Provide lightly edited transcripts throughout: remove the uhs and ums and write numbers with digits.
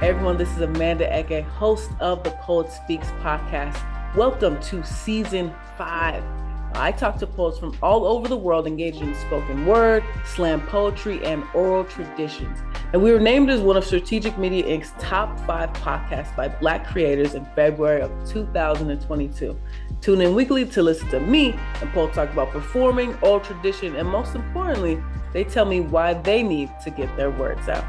Hey everyone, this is Amanda Eke, host of the Poet Speaks podcast. Welcome to season 5. I talk to poets from all over the world engaged in spoken word, slam poetry, and oral traditions. And we were named as one of Strategic Media Inc.'s top 5 podcasts by Black creators in February of 2022. Tune in weekly to listen to me and poets talk about performing, oral tradition, and most importantly, they tell me why they need to get their words out.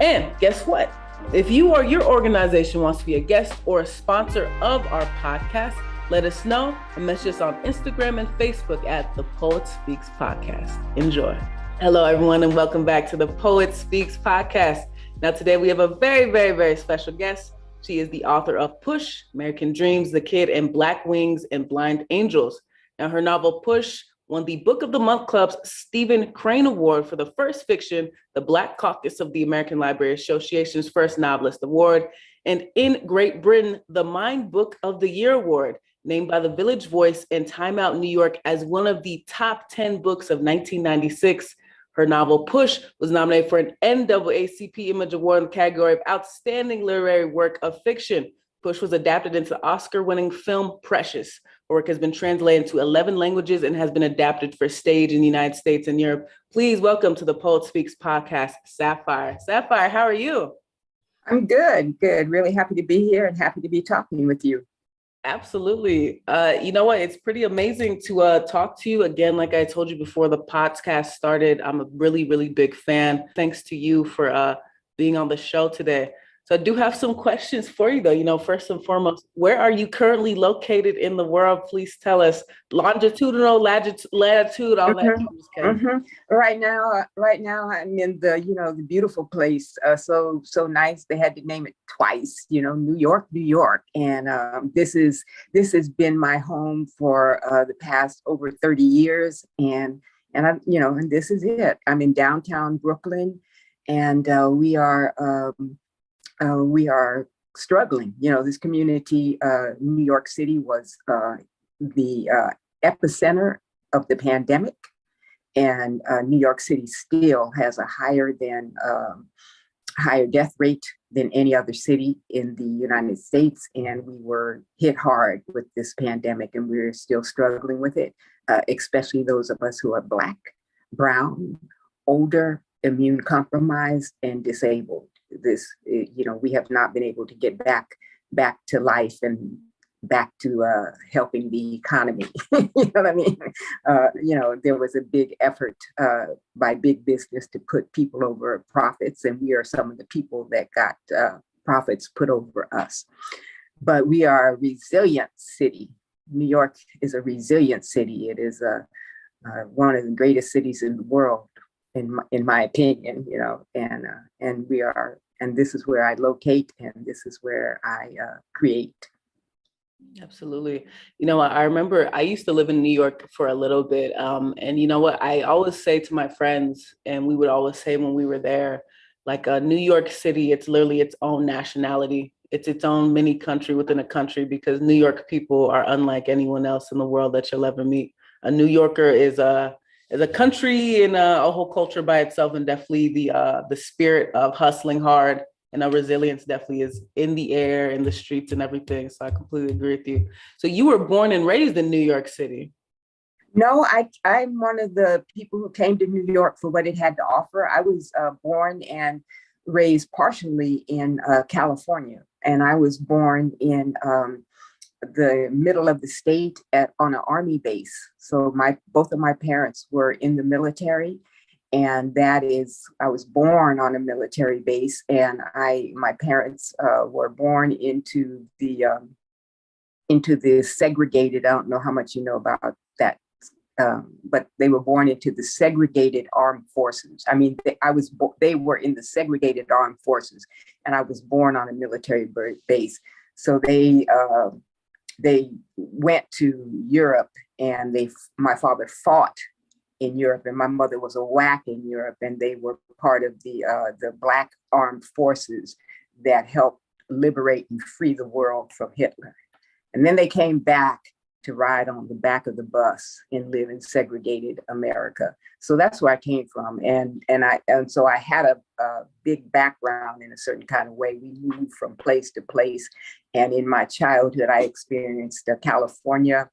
And guess what? If you or your organization wants to be a guest or a sponsor of our podcast, let us know and message us on Instagram and Facebook at the Poet Speaks Podcast. Enjoy. Hello, everyone, and welcome back to the Poet Speaks Podcast. Now, today we have a very, very, very special guest. She is the author of Push, American Dreams, The Kid, and Black Wings and Blind Angels. Now, her novel Push won the Book of the Month Club's Stephen Crane Award for the first fiction, the Black Caucus of the American Library Association's first Novelist Award, and in Great Britain, the Mind Book of the Year Award, named by the Village Voice and Time Out New York as one of the top 10 books of 1996. Her novel Push was nominated for an NAACP Image Award in the category of Outstanding Literary Work of Fiction. Push was adapted into the Oscar-winning film Precious. Her work has been translated into 11 languages and has been adapted for stage in the United States and Europe. Please welcome to the Poet Speaks podcast, Sapphire. Sapphire, how are you? I'm good. Really happy to be here and happy to be talking with you. Absolutely. You know what? It's pretty amazing to talk to you again. Like I told you before the podcast started, I'm a really, really big fan. Thanks to you for being on the show today. So I do have some questions for you, though. You know, first and foremost, where are you currently located in the world? Please tell us longitudinal, latitude, all that. Right now, I'm in the beautiful place. So nice. They had to name it twice. New York, and this has been my home for the past over 30 years, and this is it. I'm in downtown Brooklyn, and we are struggling. This community, New York City was the epicenter of the pandemic, and New York City still has a higher death rate than any other city in the United States. And we were hit hard with this pandemic, and we're still struggling with it, especially those of us who are Black, brown, older, immune compromised, and disabled. We have not been able to get back to life and back to helping the economy. You know what I mean? There was a big effort by big business to put people over profits, and we are some of the people that got profits put over us. But we are a resilient city. New York is a resilient city. It is one of the greatest cities in the world, in my opinion, and this is where I locate, and this is where I create. Absolutely. I remember I used to live in New York for a little bit. And you know what, I always say to my friends, and we would always say when we were there, like New York City, it's literally its own nationality. It's its own mini country within a country, because New York people are unlike anyone else in the world that you'll ever meet. A New Yorker is a country and a whole culture by itself, and definitely the spirit of hustling hard and our resilience definitely is in the air, in the streets and everything. So I completely agree with you. So you were born and raised in New York City? No, I'm one of the people who came to New York for what it had to offer. I was born and raised partially in California, and I was born in the middle of the state on an army base. So both of my parents were in the military, and I was born on a military base, and my parents were born into the segregated. I don't know how much you know about that, but they were born into the segregated armed forces. I mean, they were in the segregated armed forces, and I was born on a military base. So they went to Europe, and my father fought in Europe, and my mother was a WAC in Europe, and they were part of the Black armed forces that helped liberate and free the world from Hitler. And then they came back to ride on the back of the bus and live in segregated America. So that's where I came from. And so I had a big background in a certain kind of way. We moved from place to place. And in my childhood, I experienced California,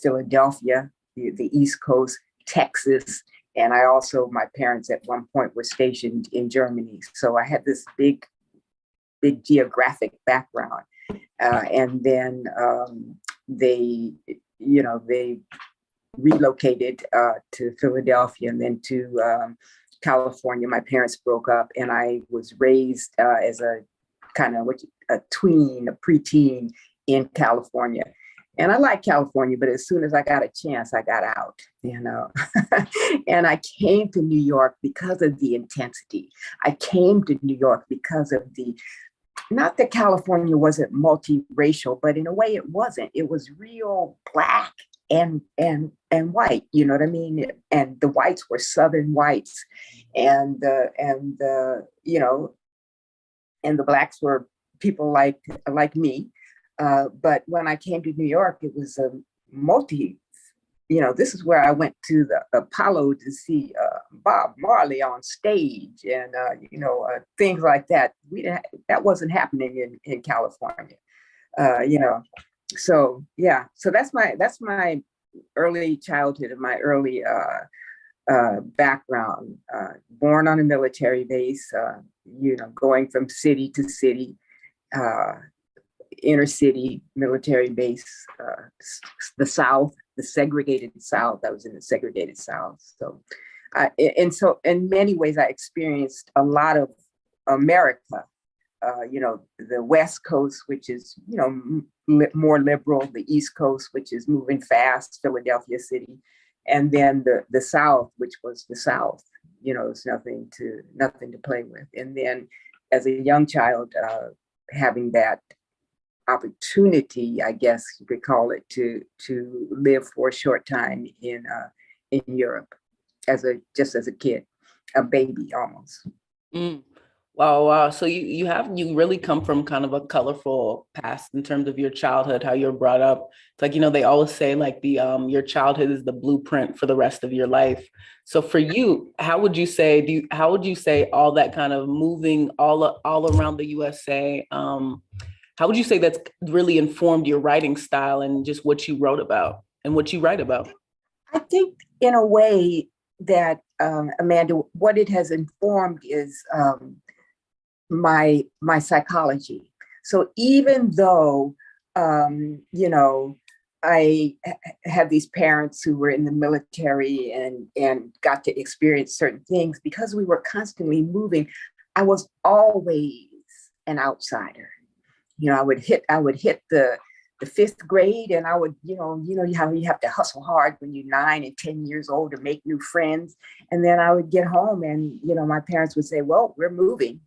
Philadelphia, the East Coast, Texas. And I also, my parents at one point were stationed in Germany. So I had this big geographic background. And then they relocated to Philadelphia and then to California. My parents broke up, and I was raised as a kind of a preteen in California. And I like California, but as soon as I got a chance, I got out, and I came to New York because of the intensity. I came to New York because of not that California wasn't multiracial, but in a way it wasn't. It was real Black and white, you know what I mean? And the whites were Southern whites, and the Blacks were people like me. But when I came to New York, it was a this is where I went to the Apollo to see Bob Marley on stage, and things like that. That wasn't happening in California, So yeah, so that's my early childhood and my early background. Born on a military base, going from city to city. Inner city military base, the South, the segregated South. I was in the segregated South. So in many ways, I experienced a lot of America. The West Coast, which is more liberal, the East Coast, which is moving fast, Philadelphia City, and then the South, which was the South. It's nothing to play with. And then as a young child, having that opportunity, I guess you could call it, to live for a short time in Europe as a kid, a baby almost. Mm. Wow. So you really come from kind of a colorful past in terms of your childhood, how you're brought up. It's like, they always say like your childhood is the blueprint for the rest of your life. So for you, how would you say all that kind of moving all around the USA, how would you say that's really informed your writing style and just what you wrote about and what you write about? I think in a way that, Amanda, what it has informed is my psychology. So even though, I had these parents who were in the military and got to experience certain things, because we were constantly moving, I was always an outsider. I would hit the fifth grade, and I would, how you have to hustle hard when you're 9 and 10 years old to make new friends. And then I would get home, and, my parents would say, well, we're moving.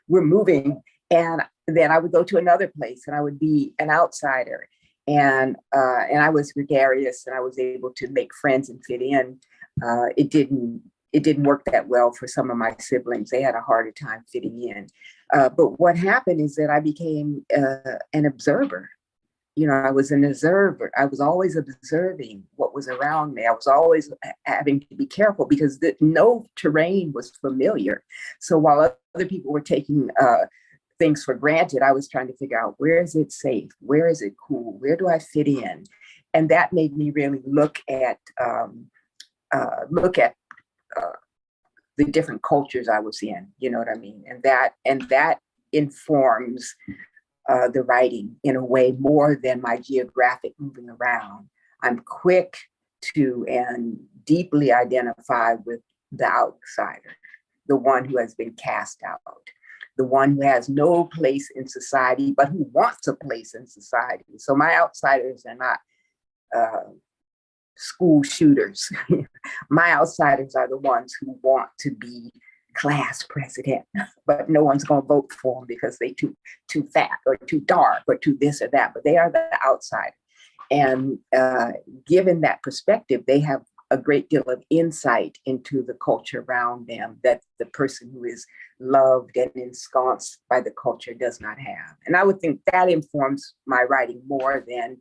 We're moving. And then I would go to another place, and I would be an outsider. And I was gregarious, and I was able to make friends and fit in. It didn't work that well for some of my siblings. They had a harder time fitting in. But what happened is that I became an observer. I was an observer. I was always observing what was around me. I was always having to be careful because no terrain was familiar. So while other people were taking things for granted, I was trying to figure out, where is it safe? Where is it cool? Where do I fit in? And that made me really look at the different cultures I was in, you know what I mean? And that informs the writing in a way more than my geographic moving around. I'm quick to and deeply identify with the outsider, the one who has been cast out, the one who has no place in society, but who wants a place in society. So my outsiders are not school shooters. My outsiders are the ones who want to be class president, but no one's going to vote for them because they too fat or too dark or too this or that, but they are the outsider. And given that perspective, they have a great deal of insight into the culture around them that the person who is loved and ensconced by the culture does not have. And I would think that informs my writing more than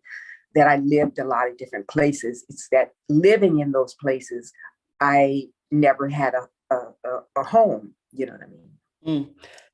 that I lived a lot of different places. It's that living in those places, I never had a home, you know what I mean? Mm.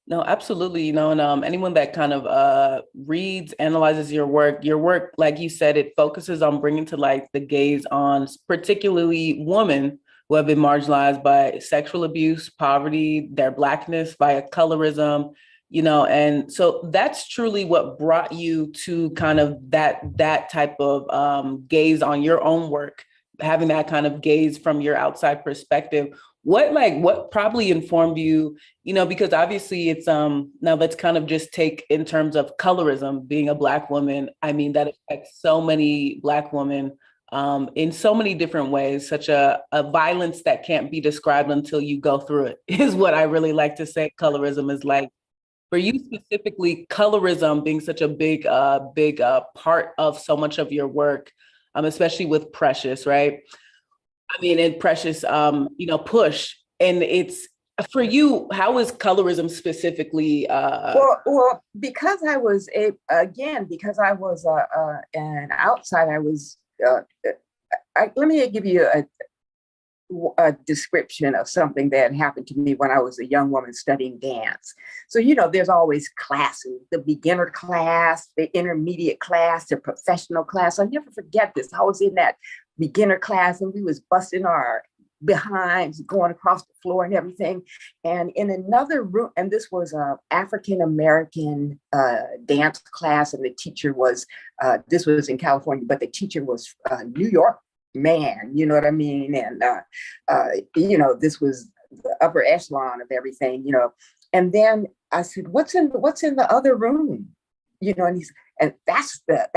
No, absolutely. And anyone that kind of reads, analyzes your work, like you said, it focuses on bringing to light the gaze on particularly women who have been marginalized by sexual abuse, poverty, their Blackness, via colorism, and so that's truly what brought you to kind of that type of gaze on your own work, having that kind of gaze from your outside perspective. What probably informed you, because obviously it's now let's kind of just take in terms of colorism, being a Black woman. I mean, that affects so many Black women in so many different ways, such a violence that can't be described until you go through it, is what I really like to say colorism is like. For you specifically, colorism being such a big part of so much of your work, especially with Precious, right? I mean, and Precious, push. And it's for you, how is colorism specifically? Well, because I was because I was an outside, I was. Let me give you a description of something that happened to me when I was a young woman studying dance. So, there's always classes, the beginner class, the intermediate class, the professional class. I'll never forget this. I was in that beginner class and we was busting our behinds, going across the floor and everything. And in another room, and this was a African-American dance class, and the teacher was, this was in California, but the teacher was New York man, you know what I mean? And, this was the upper echelon of everything, And then I said, what's in the other room? And that's the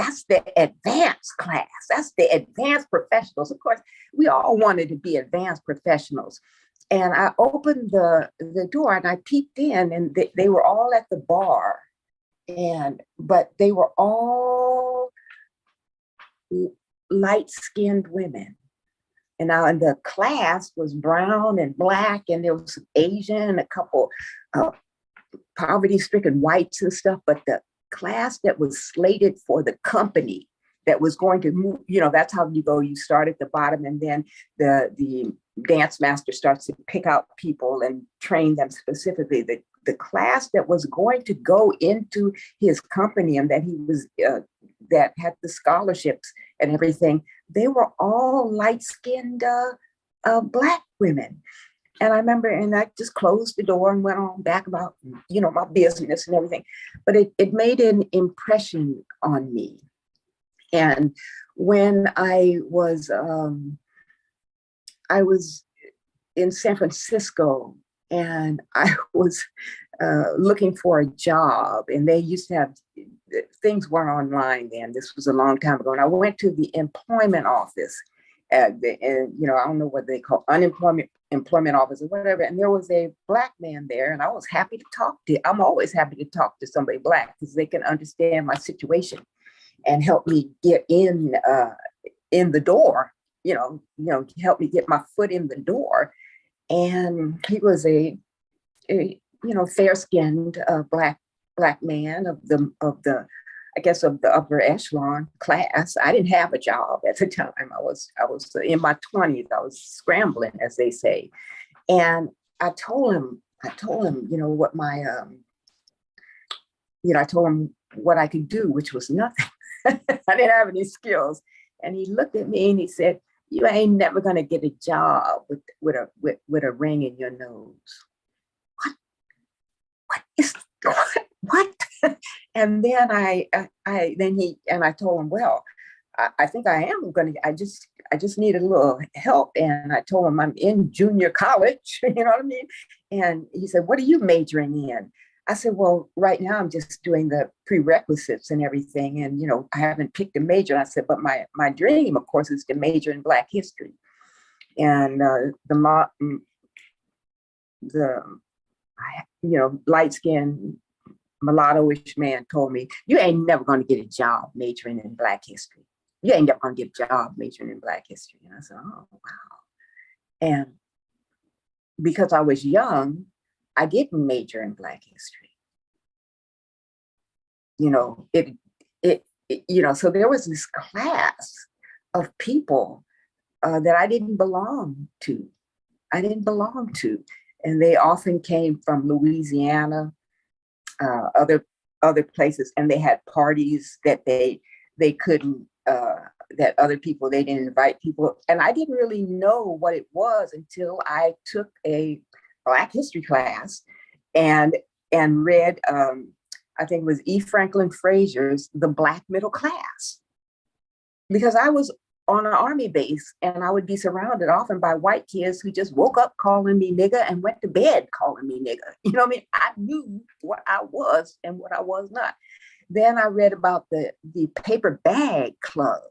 advanced class. That's the advanced professionals. Of course, we all wanted to be advanced professionals. And I opened the door and I peeked in, and they were all at the bar. But they were all light-skinned women. And now in the class was brown and Black, and there was some Asian, a couple poverty-stricken whites and stuff. But the class that was slated for the company that was going to move, that's how you go. You start at the bottom, and then the dance master starts to pick out people and train them specifically. The class that was going to go into his company and that he was that had the scholarships and everything, they were all light-skinned Black women. And I remember, and I just closed the door and went on back about, my business and everything. But it made an impression on me. And when I was in San Francisco, and I was looking for a job, and they used to have, things weren't online then. This was a long time ago. And I went to the employment office, and I don't know what they call employment office or whatever. And there was a Black man there, and I was happy to talk to. I'm always happy to talk to somebody Black because they can understand my situation and help me get in the door. Help me get my foot in the door. And he was a fair-skinned black man of the upper echelon class. I didn't have a job at the time. I was in my 20s. I was scrambling, as they say. And I told him, what my, I told him what I could do, which was nothing. I didn't have any skills. And he looked at me and he said, "You ain't never gonna get a job with a ring in your nose." What? And then I told him, well, I think I am gonna. I just need a little help. And I told him I'm in junior college. You know what I mean? And he said, "What are you majoring in?" I said, "Well, right now I'm just doing the prerequisites and everything, and I haven't picked a major." I said, "But my dream, of course, is to major in Black history." And light-skinned mulatto-ish man told me, "You ain't never going to get a job majoring in Black history. You ain't never going to get a job majoring in Black history." And I said, "Oh, wow." And because I was young, I didn't major in Black history. so there was this class of people that I didn't belong to. I didn't belong to. And they often came from Louisiana, other places, and they had parties that they couldn't, that other people, they didn't invite people. And I didn't really know what it was until I took a Black history class and read, I think it was E. Franklin Frazier's The Black Middle Class. Because I was on an army base and I would be surrounded often by white kids who just woke up calling me nigger and went to bed calling me nigger. You know what I mean? I knew what I was and what I was not. Then I read about the paper bag club,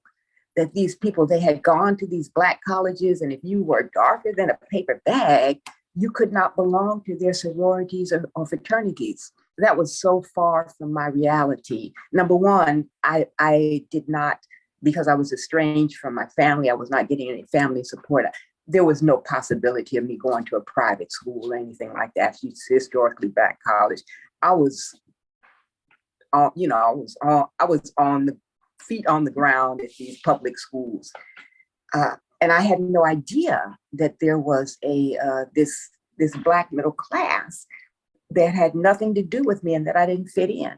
that these people, they had gone to these Black colleges, and if you were darker than a paper bag, you could not belong to their sororities or fraternities. That was so far from my reality. Number one, I did not, because I was estranged from my family, I was not getting any family support. There was no possibility of me going to a private school or anything like that. It's historically Black college. I was, I was on the feet on the ground at these public schools, and I had no idea that there was this Black middle class that had nothing to do with me and that I didn't fit in.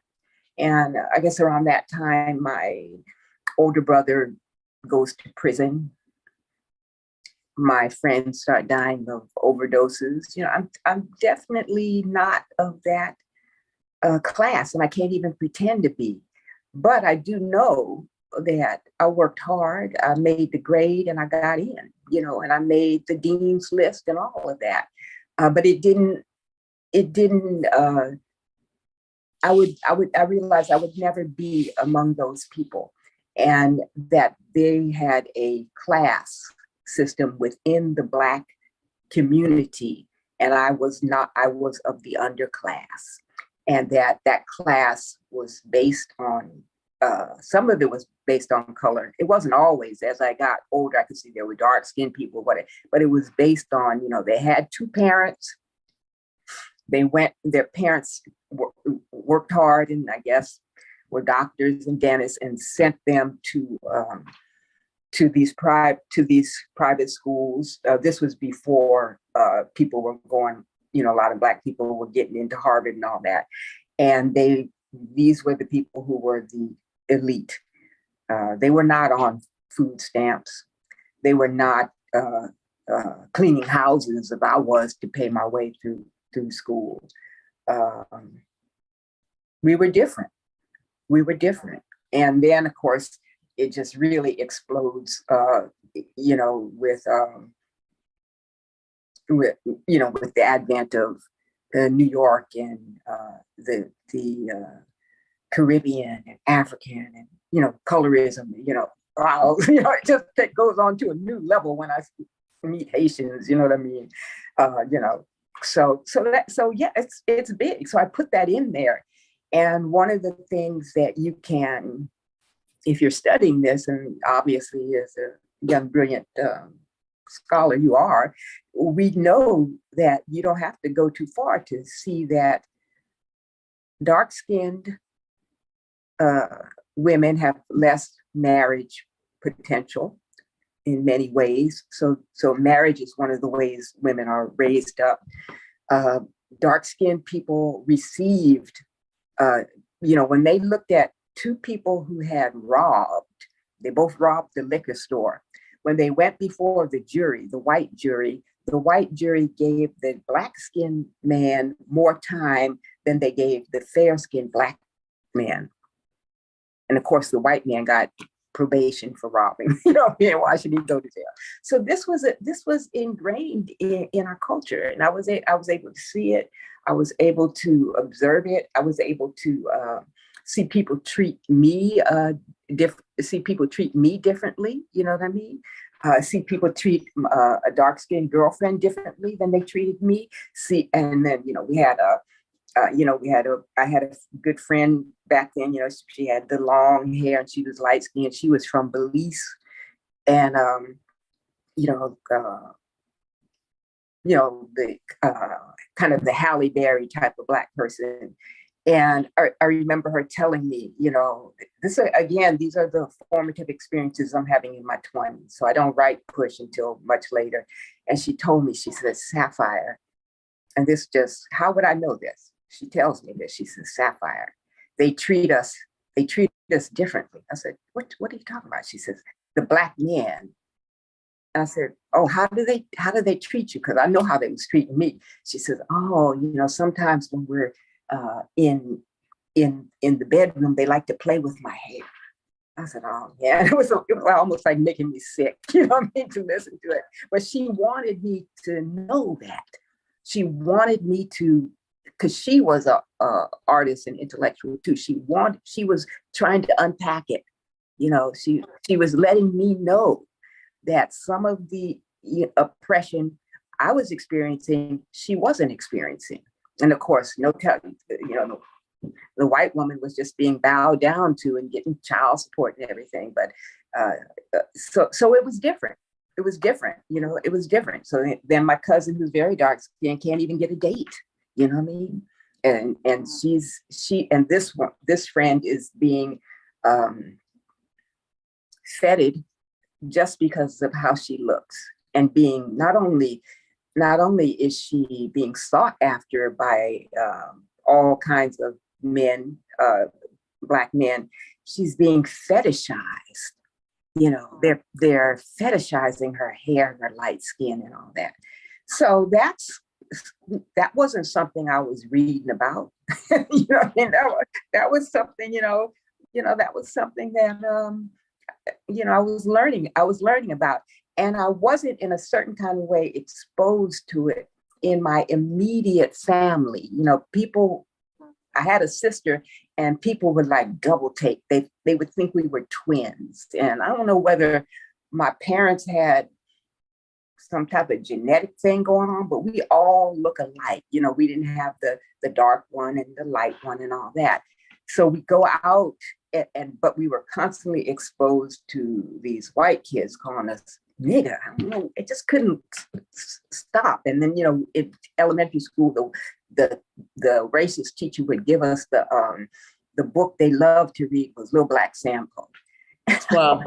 And I guess around that time, my older brother goes to prison. My friends start dying of overdoses. I'm definitely not of that class, and I can't even pretend to be. But I do know that I worked hard. I made the grade, and I got in. And I made the dean's list and all of that. But it didn't. I realized I would never be among those people, and that they had a class system within the Black community, and I was not. I was of the underclass, and that class was based on. Some of it was based on color. It wasn't always. As I got older, I could see there were dark-skinned people, but it was based on. They had two parents. Their parents worked hard, and I guess were doctors and dentists, and sent them to these private schools. This was before people were going. A lot of Black people were getting into Harvard and all that, and these were the people who were the elite. They were not on food stamps. They were not cleaning houses as I was to pay my way through school. We were different. And then, of course, it just really explodes, with the advent of New York and the Caribbean and African and, colorism, wow, it just goes on to a new level when I meet Haitians, you know what I mean? So yeah, it's big. So I put that in there. And one of the things that you can, if you're studying this, and obviously as a young, brilliant scholar you are, we know that you don't have to go too far to see that dark-skinned women have less marriage potential in many ways. So marriage is one of the ways women are raised up. Dark-skinned people received, when they looked at two people who had robbed, they both robbed the liquor store. When they went before the jury, the white jury gave the Black-skinned man more time than they gave the fair-skinned Black man. And of course, the white man got probation for robbing. Why should he go to jail? So this was ingrained in our culture, and I was able to see it. I was able to observe it. I was able to see people treat me differently. You know what I mean? See people treat a dark-skinned girlfriend differently than they treated me. And then I had a good friend back then. She had the long hair and she was light skinned. She was from Belize, and the kind of the Halle Berry type of Black person. And I remember her telling me, again, these are the formative experiences I'm having in my 20s. So I don't write Push until much later. And she told me, she said, Sapphire, and how would I know this? She tells me this. She says, Sapphire, they treat us differently. I said, what are you talking about? She says, the Black men. I said, oh, how do they treat you? Because I know how they was treating me. She says, oh, sometimes when we're in the bedroom, they like to play with my hair. I said, oh yeah, it was almost like making me sick, what I mean, to listen to it. But she wanted me to know that. She wanted me to, because she was a artist and intellectual too. She was trying to unpack it. She was letting me know that some of the oppression I was experiencing, she wasn't experiencing. And of course, the white woman was just being bowed down to and getting child support and everything. But so it was different. It was different. It was different. So then my cousin, who's very dark skinned, can't even get a date. You know what I mean? And this friend is being feted just because of how she looks, and being not only is she being sought after by all kinds of men, Black men, she's being fetishized. They're fetishizing her hair and her light skin and all that. So that wasn't something I was reading about. That was something, that was something that I was learning about. And I wasn't in a certain kind of way exposed to it in my immediate family. I had a sister, and people would like double take. They would think we were twins. And I don't know whether my parents had some type of genetic thing going on, but we all look alike. We didn't have the dark one and the light one and all that. So we go out, but we were constantly exposed to these white kids calling us nigga. I don't know, it just couldn't stop. And then, in elementary school, the racist teacher would give us the book they loved to read was Little Black Sambo. Wow.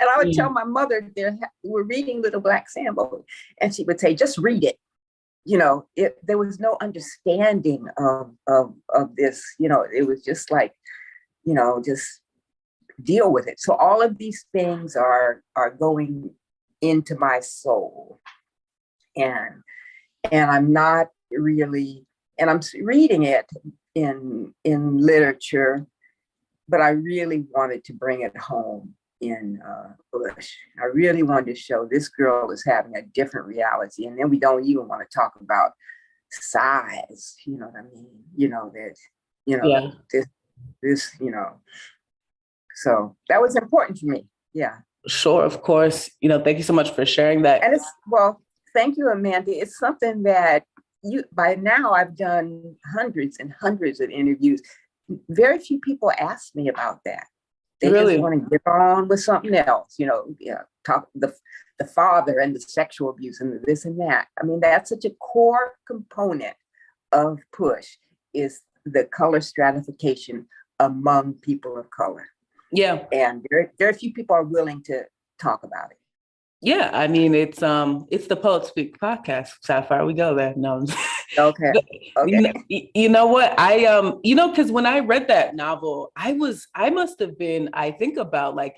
And I would tell my mother we're reading Little Black Sambo, and she would say, just read it. There was no understanding of this. It was just like, just deal with it. So all of these things are going into my soul, and I'm not really, and I'm reading it in literature, but I really wanted to bring it home in Bush. I really wanted to show this girl is having a different reality, and then we don't even want to talk about size. You know what I mean? This. So that was important for me. Yeah. Sure, of course. Thank you so much for sharing that. And thank you, Amanda. It's something that by now I've done hundreds and hundreds of interviews. Very few people ask me about that. They really just want to get on with something else, talk the father and the sexual abuse and this and that. I mean, that's such a core component of Push, is the color stratification among people of color. Yeah. And very few people are willing to talk about it. Yeah, I mean, it's the Poet Speak podcast, Sapphire. We go there. No. Okay. You know what? Because when I read that novel, I must have been, I think about I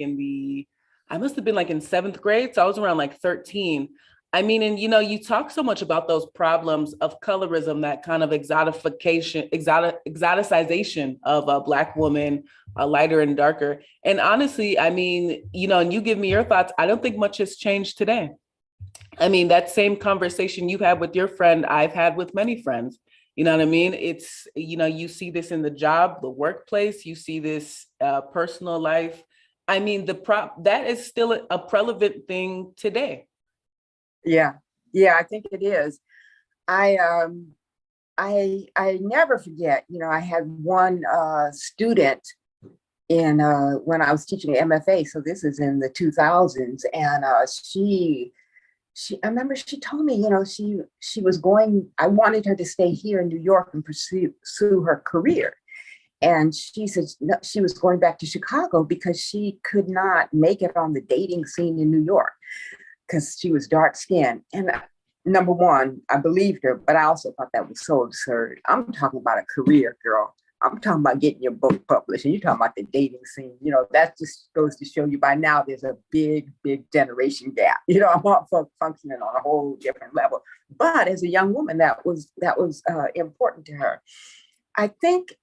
must have been like in seventh grade. So I was around like 13. I mean, and you talk so much about those problems of colorism, that kind of exoticization of a Black woman, lighter and darker. And honestly, I mean, and you give me your thoughts. I don't think much has changed today. I mean, that same conversation you had with your friend, I've had with many friends. You know what I mean? It's, you see this in the job, the workplace, you see this personal life. I mean, that is still a prevalent thing today. Yeah, I think it is. I never forget. I had one student in when I was teaching MFA. So this is in the 2000s, and she I remember she told me, she was going, I wanted her to stay here in New York and pursue her career. And she said no, she was going back to Chicago because she could not make it on the dating scene in New York because she was dark skinned. And number one, I believed her, but I also thought that was so absurd. I'm talking about a career, girl. I'm talking about getting your book published, and you're talking about the dating scene. That just goes to show you by now there's a big, big generation gap. I'm all functioning on a whole different level. But as a young woman, that was important to her. I think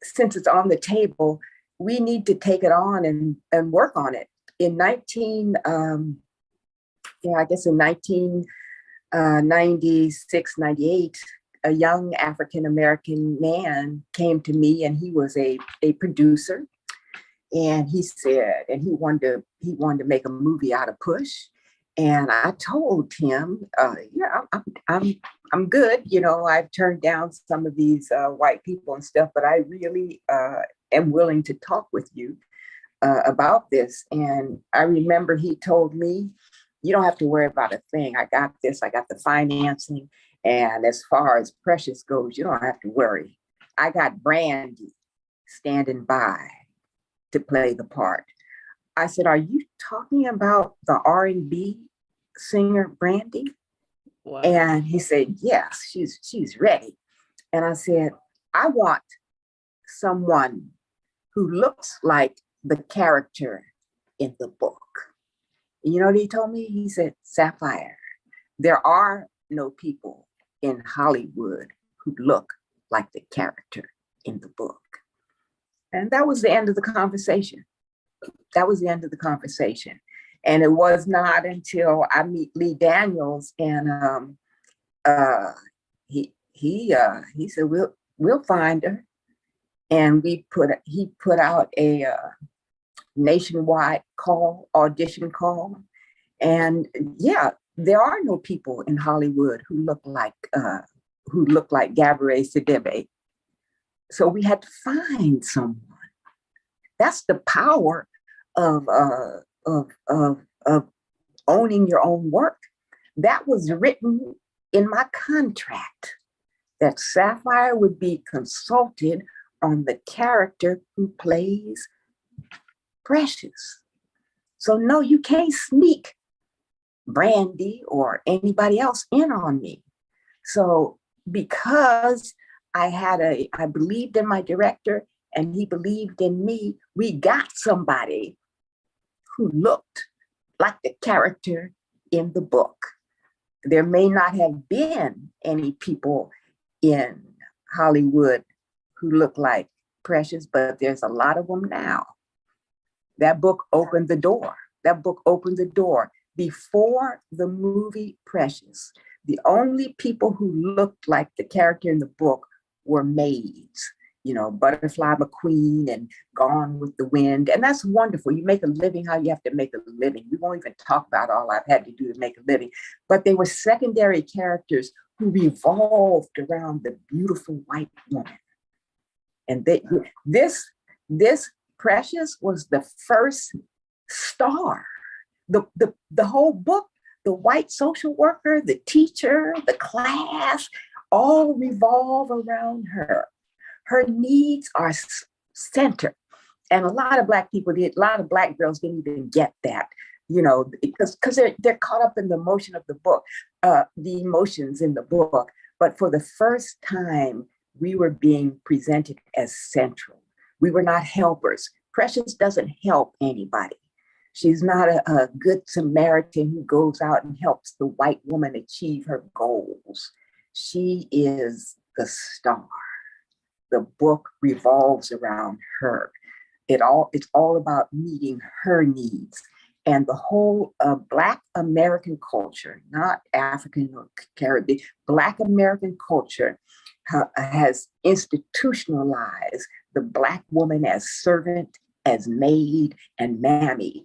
since it's on the table, we need to take it on and work on it. In 1996, 98, a young African-American man came to me, and he was a producer. And he said, and he wanted to make a movie out of Push. And I told him, I'm good. I've turned down some of these white people and stuff, but I really am willing to talk with you about this. And I remember he told me, you don't have to worry about a thing. I got this. I got the financing. And as far as Precious goes, you don't have to worry. I got Brandy standing by to play the part. I said, are you talking about the R&B singer Brandy? Wow. And he said, yes, she's ready. And I said, I want someone who looks like the character in the book. You know what he told me? He said, Sapphire, there are no people in Hollywood who look like the character in the book. And that was the end of the conversation. And it was not until I meet Lee Daniels, and he said, we'll find her. And he put out a nationwide audition call. And yeah, there are no people in Hollywood who look like Gabourey Sidibe. So we had to find someone. That's the power of owning your own work. That was written in my contract, that Sapphire would be consulted on the character who plays Precious. So no, you can't sneak Brandy or anybody else in on me. So because I believed in my director and he believed in me, we got somebody who looked like the character in the book. There may not have been any people in Hollywood who look like Precious, but there's a lot of them now. That book opened the door. Before the movie Precious, the only people who looked like the character in the book were maids, Butterfly McQueen and Gone with the Wind. And that's wonderful. You make a living how you have to make a living. We won't even talk about all I've had to do to make a living. But they were secondary characters who revolved around the beautiful white woman. And this Precious was the first star. The whole book, the white social worker, the teacher, the class, all revolve around her. Her needs are centered. And a lot of Black girls didn't even get that, because they're caught up in the emotion of the book, the emotions in the book. But for the first time, we were being presented as central. We were not helpers. Precious doesn't help anybody. She's not a good Samaritan who goes out and helps the white woman achieve her goals. She is the star. The book revolves around her. It's all about meeting her needs. And the whole Black American culture, not African or Caribbean, Black American culture has institutionalized the Black woman as servant, as maid, and mammy.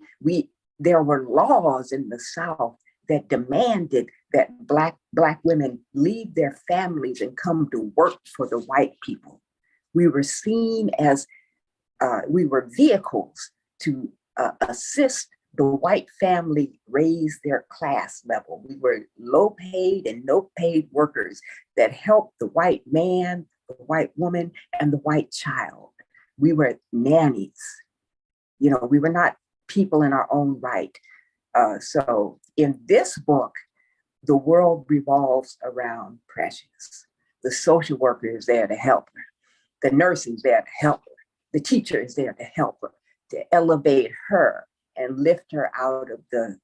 There were laws in the South that demanded that Black women leave their families and come to work for the white people. We were seen as we were vehicles to assist the white family raised their class level. We were low paid and no paid workers that helped the white man, the white woman, and the white child. We were nannies. You know, we were not people in our own right. So in this book, the world revolves around Precious. The social worker is there to help her. The nurse is there to help her. The teacher is there to help her, to elevate her and lift her out of the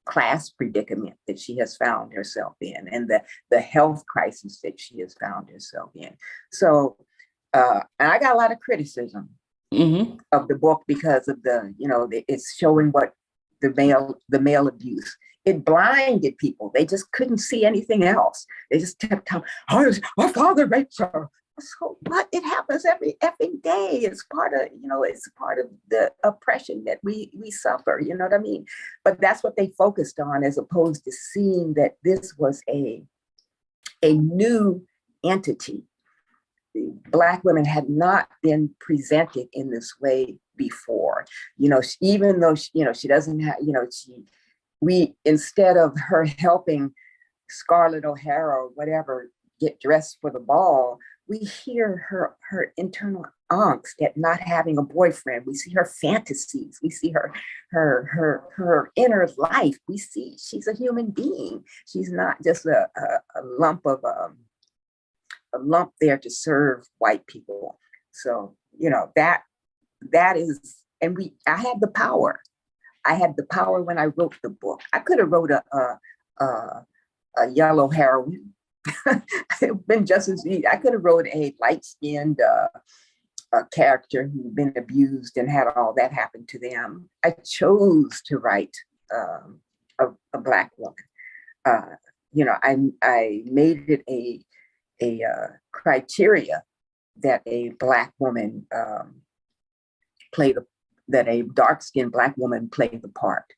class predicament that she has found herself in, and the health crisis that she has found herself in. So, and I got a lot of criticism of the book because of it's showing what the male abuse. It blinded people. They just couldn't see anything else. They just kept telling, "Oh, our father raped her." So what? It happens every effing day. It's part of, it's part of the oppression that we suffer. You know what I mean? But that's what they focused on, as opposed to seeing that this was a new entity. Black women had not been presented in this way before. Even though she doesn't have, instead of her helping Scarlett O'Hara or whatever get dressed for the ball, we hear her internal angst at not having a boyfriend. We see her fantasies. We see her inner life. We see she's a human being. She's not just a lump of a lump there to serve white people. So that is, and I had the power. I had the power when I wrote the book. I could have wrote a yellow heroine. Been just as easy. I could have wrote a light-skinned character who'd been abused and had all that happen to them. I chose to write a Black woman. I made it a criteria that a Black woman that a dark-skinned Black woman play the part.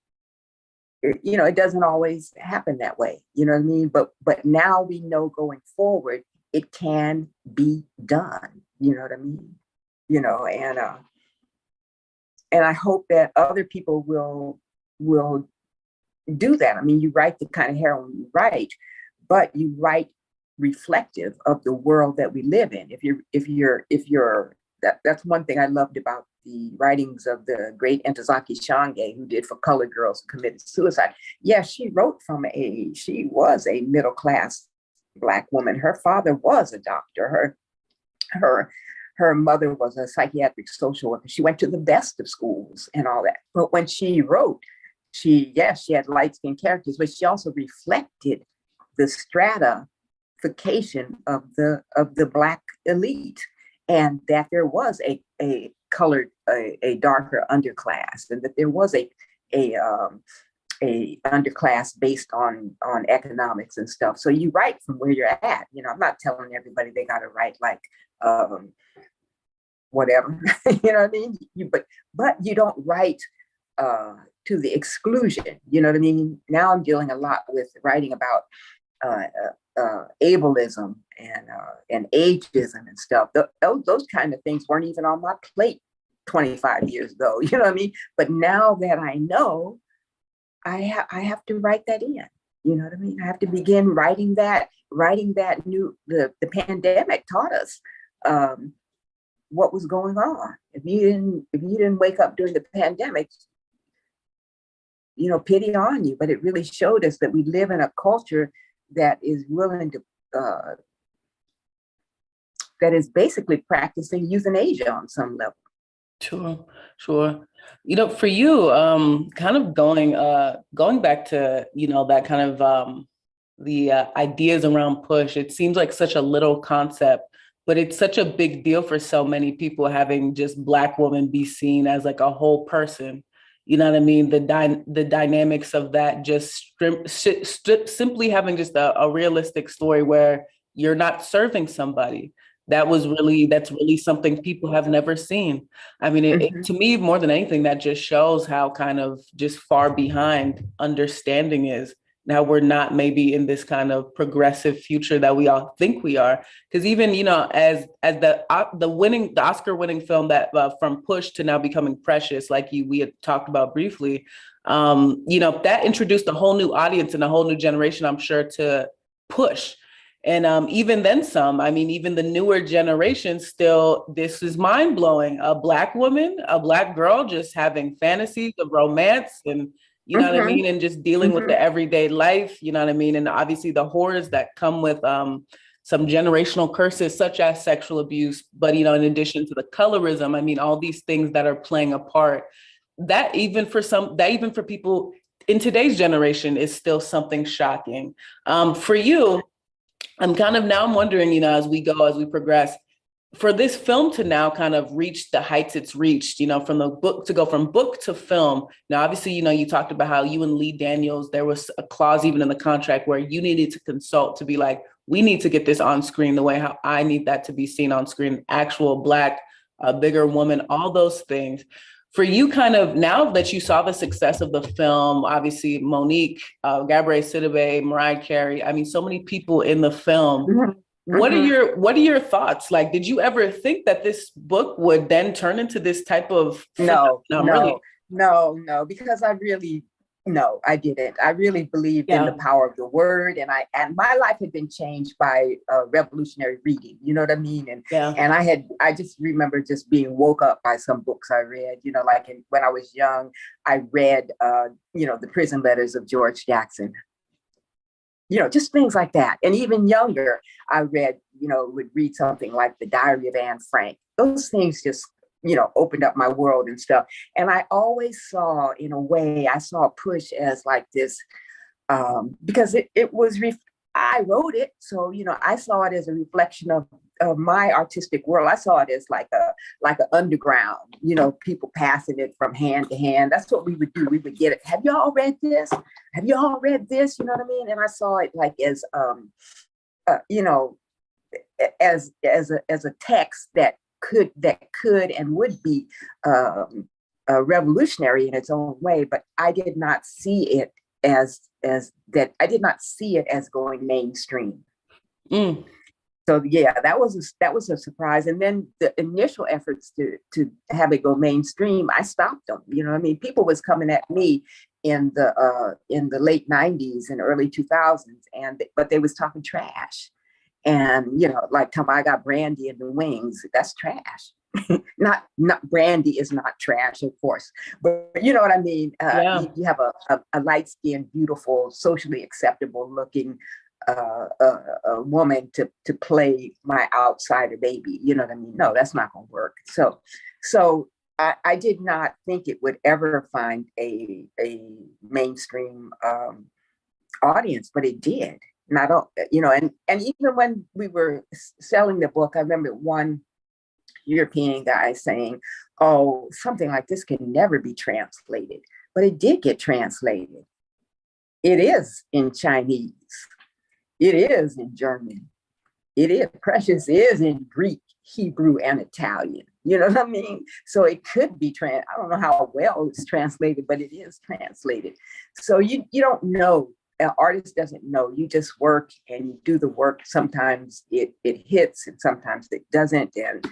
It doesn't always happen that way. You know what I mean? But now we know going forward, it can be done. You know what I mean? And I hope that other people will do that. I mean, you write the kind of heroine you write, but you write reflective of the world that we live in. That's one thing I loved about the writings of the great Ntozake Shange, who did For Colored Girls Who Committed Suicide. Yeah, she was a middle-class Black woman. Her father was a doctor. Her mother was a psychiatric social worker. She went to the best of schools and all that. But when she wrote, she had light-skinned characters, but she also reflected the stratification of the Black elite, and that there was a colored, a darker underclass, and that there was a underclass based on economics and stuff. So you write from where you're at. I'm not telling everybody they got to write like whatever. You know what I mean? But you don't write to the exclusion. You know what I mean? Now I'm dealing a lot with writing about ableism and ageism and stuff. Those kind of things weren't even on my plate 25 years ago. You know what I mean? But now that I know, I have to write that in. You know what I mean? I have to begin writing that the pandemic taught us what was going on. If you didn't wake up during the pandemic, pity on you. But it really showed us that we live in a culture that is willing to that is basically practicing euthanasia on some level. Sure. For you, kind of going back to that kind of the ideas around push. It seems like such a little concept, but it's such a big deal for so many people, having just Black women be seen as like a whole person. You know what I mean? The dynamics of that, just simply having just a realistic story where you're not serving somebody. That's really something people have never seen. I mean, to me, more than anything, that just shows how kind of just far behind understanding is. now we're not maybe in this kind of progressive future that we all think we are. Because even, you know, as the Oscar winning film that from Push to now becoming Precious, like we had talked about briefly, you know, that introduced a whole new audience and a whole new generation, I'm sure, to Push. And even then some, I mean, even the newer generation still, this is mind blowing. A Black woman, a Black girl just having fantasies of romance and, you know what I mean? And just dealing with the everyday life, you know what I mean? And obviously the horrors that come with some generational curses, such as sexual abuse, but, you know, in addition to the colorism, I mean, all these things that are playing a part, that even for people in today's generation is still something shocking. For you, I'm wondering, you know, as we progress, for this film to now kind of reach the heights it's reached, you know, from the book to go from book to film. Now, obviously, you know, you talked about how you and Lee Daniels, there was a clause even in the contract where you needed to consult to be like, we need to get this on screen the way how I need that to be seen on screen, actual Black, bigger woman, all those things. For you, kind of now that you saw the success of the film, obviously Monique, Gabrielle Sidibe, Mariah Carey, I mean, so many people in the film. What are your thoughts? Like, did you ever think that this book would then turn into this type of No, because I didn't. I really believed in the power of the word, and my life had been changed by revolutionary reading. You know what I mean? And I just remember just being woke up by some books I read. You know, like when I was young, I read you know, the prison letters of George Jackson. You know, just things like that. And even younger, I read, you know, would read something like The Diary of Anne Frank. Those things just, you know, opened up my world and stuff. And I always saw, in a way, I saw Push as like this, because it was, I wrote it. So, you know, I saw it as a reflection of my artistic world. I saw it as like an underground, you know, people passing it from hand to hand. That's what we would do. We would get it. Have y'all read this? Have y'all read this? You know what I mean? And I saw it like as, you know, as a text that could and would be revolutionary in its own way. But I did not see it as that. I did not see it as going mainstream. So yeah, that was a surprise. And then the initial efforts to have it go mainstream, I stopped them. You know what I mean? People was coming at me in the late 90s and early 2000s, but they was talking trash. And, you know, like, tell me, I got brandy in the wings. That's trash. not brandy is not trash, of course, but you know what I mean. You have a light-skinned, beautiful, socially acceptable looking a woman to play my outsider baby. You know what I mean? No, that's not going to work. So I did not think it would ever find a mainstream audience, but it did. Not all, you know, and even when we were selling the book, I remember one European guy saying, "Oh, something like this can never be translated," but it did get translated. It is in Chinese. It is in German. It is Precious is in Greek, Hebrew, and Italian. You know what I mean? So it could be I don't know how well it's translated, but it is translated. So you don't know. An artist doesn't know. You just work and you do the work. Sometimes it hits and sometimes it doesn't. And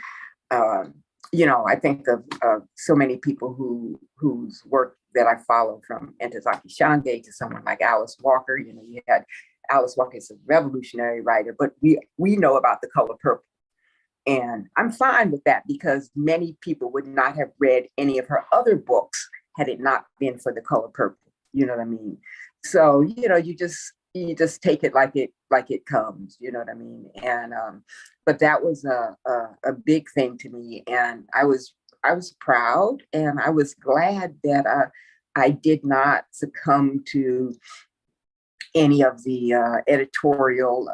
you know, I think of so many people whose work that I follow, from Ntozake Shange to someone like Alice Walker. You know, you had Alice Walker is a revolutionary writer, but we know about The Color Purple. And I'm fine with that because many people would not have read any of her other books had it not been for The Color Purple. You know what I mean? So, you know, you just take it like it comes, you know what I mean? And but that was a big thing to me. And I was proud, and I was glad that I did not succumb to any of the editorial,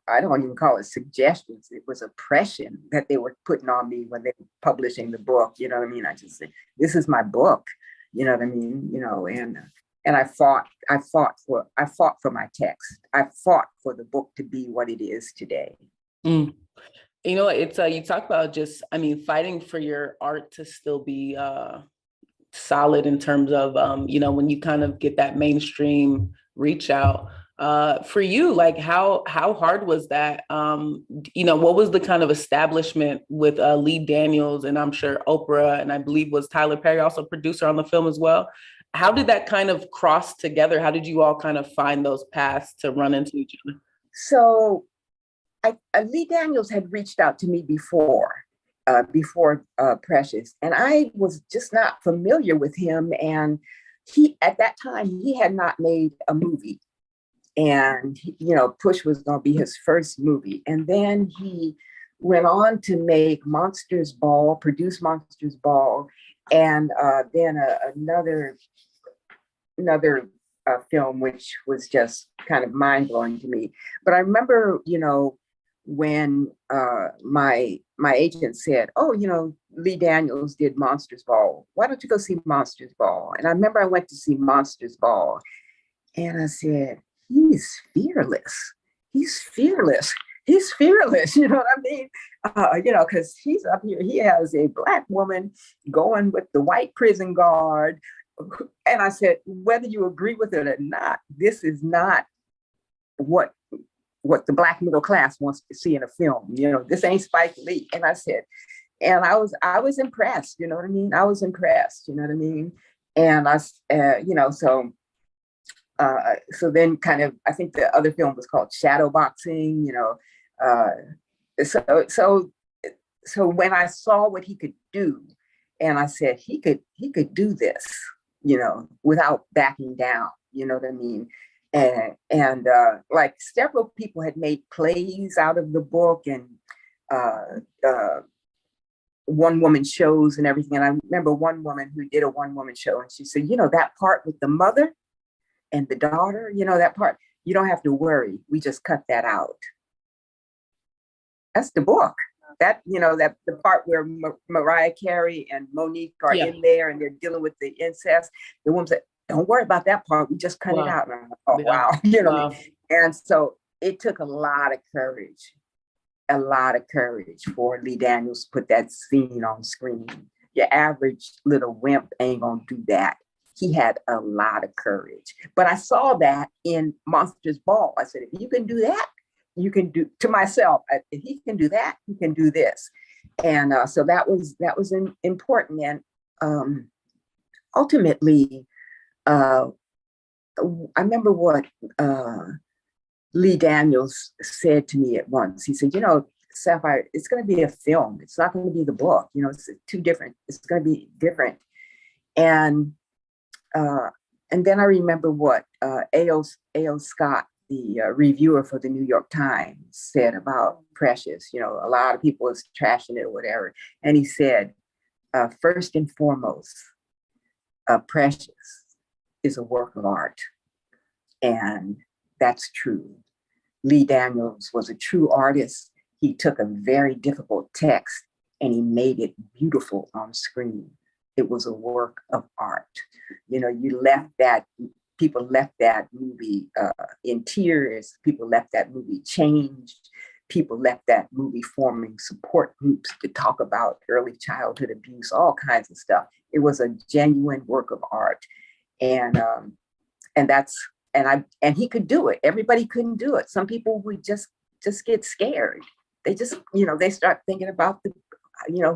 I don't even call it suggestions. It was oppression that they were putting on me when they were publishing the book. You know what I mean? I just said, this is my book. You know what I mean? You know, and I fought for my text. I fought for the book to be what it is today. You know, it's you talk about just, I mean, fighting for your art to still be solid in terms of, you know, when you kind of get that mainstream reach out. For you, like how hard was that? What was the kind of establishment with Lee Daniels, and I'm sure Oprah, and I believe was Tyler Perry also producer on the film as well. How did that kind of cross together? How did you all kind of find those paths to run into each other? So Lee Daniels had reached out to me before Precious, and I was just not familiar with him. And at that time, he had not made a movie. And, Push was going to be his first movie. And then he went on to make Monsters Ball, produce Monsters Ball, and then another film, which was just kind of mind blowing to me. But I remember, when my agent said, "Oh, Lee Daniels did Monsters Ball. Why don't you go see Monsters Ball?" And I remember I went to see Monsters Ball, and I said, "He's fearless. He's fearless. He's fearless." You know what I mean? Because he's up here. He has a Black woman going with the white prison guard. And I said, whether you agree with it or not, this is not what the Black middle class wants to see in a film. This ain't Spike Lee. And I said, and I was impressed. You know what I mean? I was impressed. You know what I mean? And so then kind of, I think the other film was called Shadow Boxing, so when I saw what he could do, and I said, he could do this, without backing down, you know what I mean? And like several people had made plays out of the book, and one woman shows and everything. And I remember one woman who did a one woman show, and she said, that part with the mother and the daughter, that part, you don't have to worry. We just cut that out. That's the book. That the part where Mariah Carey and Monique are in there and they're dealing with the incest. The woman said, "Don't worry about that part. We just cut it out." And I'm like, "Oh, wow." Wow. And so it took a lot of courage for Lee Daniels to put that scene on screen. Your average little wimp ain't gonna do that. He had a lot of courage. But I saw that in Monsters Ball. I said, if you can do that, you can do, to myself, if he can do that, he can do this. And so that was important. And ultimately, I remember what Lee Daniels said to me at once. He said, Sapphire, it's going to be a film. It's not going to be the book. It's too different. It's going to be different. And then I remember what A.O. Scott, the reviewer for the New York Times, said about Precious. A lot of people was trashing it or whatever. And he said, first and foremost, Precious is a work of art. And that's true. Lee Daniels was a true artist. He took a very difficult text and he made it beautiful on screen. It was a work of art. People left that movie in tears. People left that movie changed. People left that movie forming support groups to talk about early childhood abuse, all kinds of stuff. It was a genuine work of art. And he could do it. Everybody couldn't do it. Some people would just get scared. They just, they start thinking about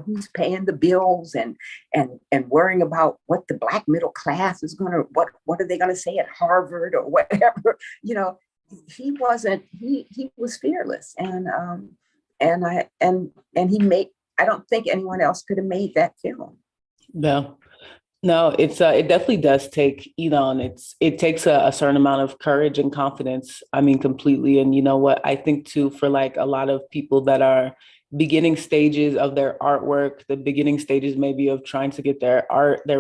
who's paying the bills and worrying about what the Black middle class is what are they gonna say at Harvard or whatever. He wasn't. He was fearless, and he made. I don't think anyone else could have made that film. No, it definitely does take, and it takes a certain amount of courage and confidence. I mean, completely. And you know what, I think too, for like a lot of people that are beginning stages of their artwork, the beginning stages maybe of trying to get their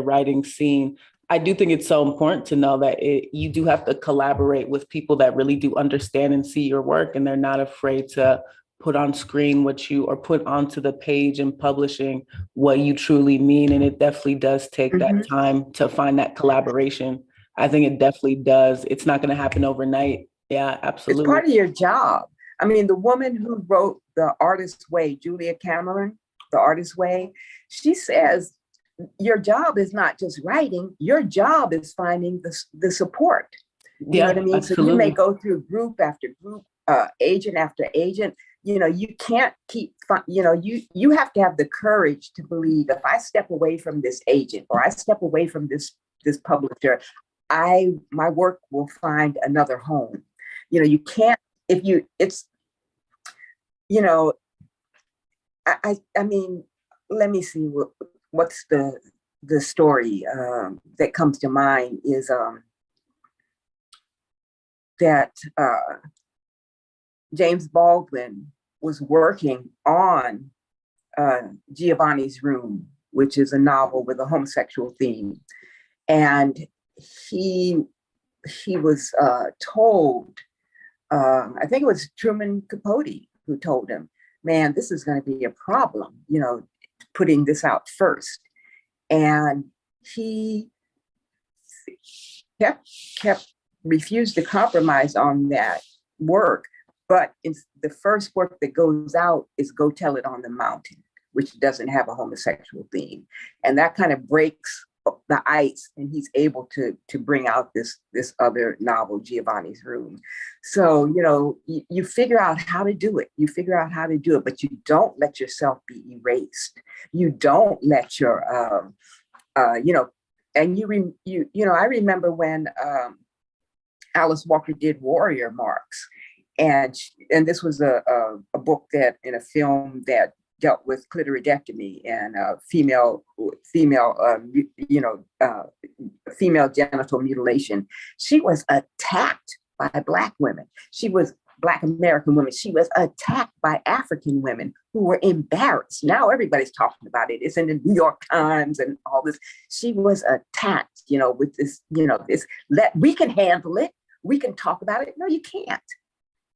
writing seen, I do think it's so important to know that you do have to collaborate with people that really do understand and see your work, and they're not afraid to put on screen or put onto the page and publishing what you truly mean. And it definitely does take that time to find that collaboration. I think it definitely does. It's not going to happen overnight. Yeah, absolutely. It's part of your job. I mean, the woman who wrote The Artist's Way, Julia Cameron, The Artist's Way, she says, your job is not just writing, your job is finding the support. You know what I Yeah, mean? So you may absolutely. go through group after group, agent after agent. You know, you can't keep, you know, you have to have the courage to believe if I step away from this agent or I step away from this publisher, my work will find another home. You know, you can't, if you, it's, you know, I mean, let me see what's the story that comes to mind is that James Baldwin was working on Giovanni's Room, which is a novel with a homosexual theme, and he he was told, I think it was Truman Capote who told him, "Man, this is going to be a problem, you know, putting this out first." And he kept refused to compromise on that work. But it's the first work that goes out is Go Tell It on the Mountain, which doesn't have a homosexual theme. And that kind of breaks the ice, and he's able to bring out this other novel, Giovanni's Room. So, you know, you figure out how to do it. You figure out how to do it, but you don't let yourself be erased. You don't let your, you know, and you know, I remember when Alice Walker did Warrior Marks, and this was a book that in a film that dealt with clitoridectomy and female you know, female genital mutilation. She was attacked by Black women. She was Black American women. She was attacked by African women who were embarrassed. Now everybody's talking about it. It's in the New York Times and all this. She was attacked, you know, with this, you know, we can handle it. We can talk about it. No, you can't.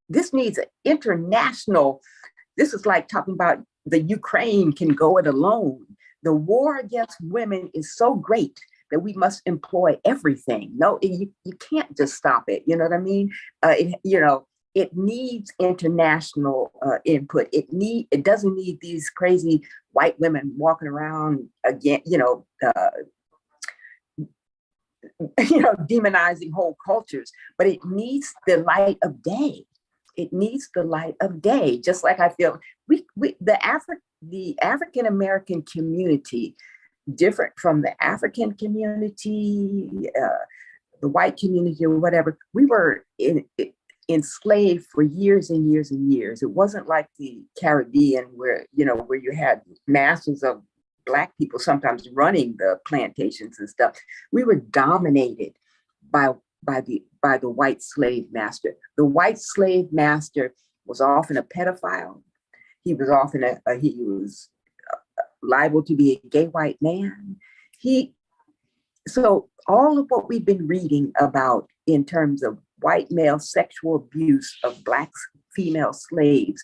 This needs an international, this is like talking about the Ukraine can go it alone. The war against women is so great that we must employ everything. No, you can't just stop it. You know what I mean? You know, it needs international input. It doesn't need these crazy white women walking around again, you know, demonizing whole cultures, but it needs the light of day. It needs the light of day. Just like I feel the African American community, different from the African community, the white community, or whatever. We were enslaved for years and years and years. It wasn't like the Caribbean, where you had masses of Black people sometimes running the plantations and stuff. We were dominated by the white slave master. The white slave master was often a pedophile. He was often he was liable to be a gay white man. So all of what we've been reading about in terms of white male sexual abuse of Black female slaves,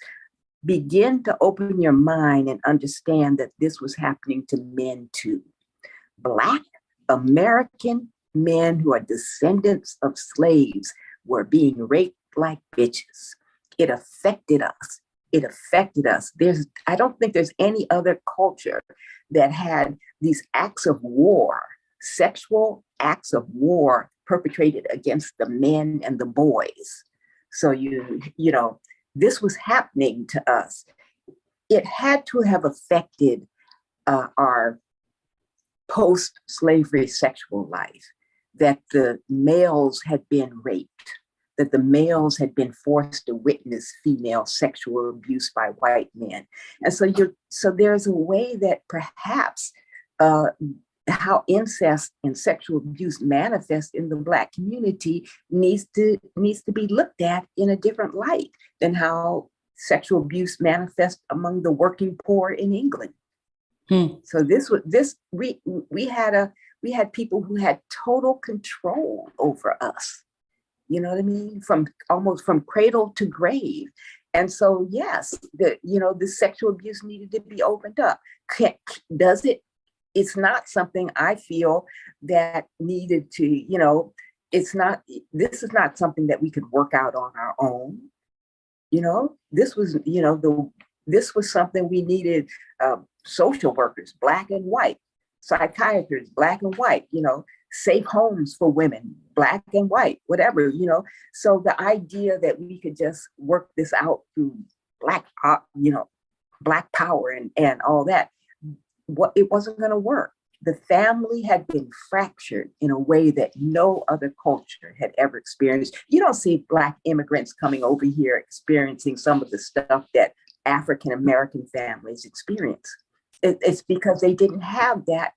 begin to open your mind and understand that this was happening to men too. Black American men who are descendants of slaves were being raped like bitches. It affected us. It affected us. I don't think there's any other culture that had these acts of war, sexual acts of war perpetrated against the men and the boys. So you know, this was happening to us. It had to have affected our post-slavery sexual life, that the males had been raped, that the males had been forced to witness female sexual abuse by white men. And so there's a way that perhaps how incest and sexual abuse manifest in the Black community needs to be looked at in a different light than how sexual abuse manifests among the working poor in England. So we had people who had total control over us. You know what I mean? Almost from cradle to grave. And so, yes, the sexual abuse needed to be opened up. Does it? It's not something I feel that needed to, this is not something that we could work out on our own. This was something we needed social workers, Black and white, psychiatrists, Black and white, safe homes for women, Black and white, whatever, So the idea that we could just work this out through Black power and all that, it wasn't going to work. The family had been fractured in a way that no other culture had ever experienced. You don't see Black immigrants coming over here experiencing some of the stuff that African American families experience. It's because they didn't have that.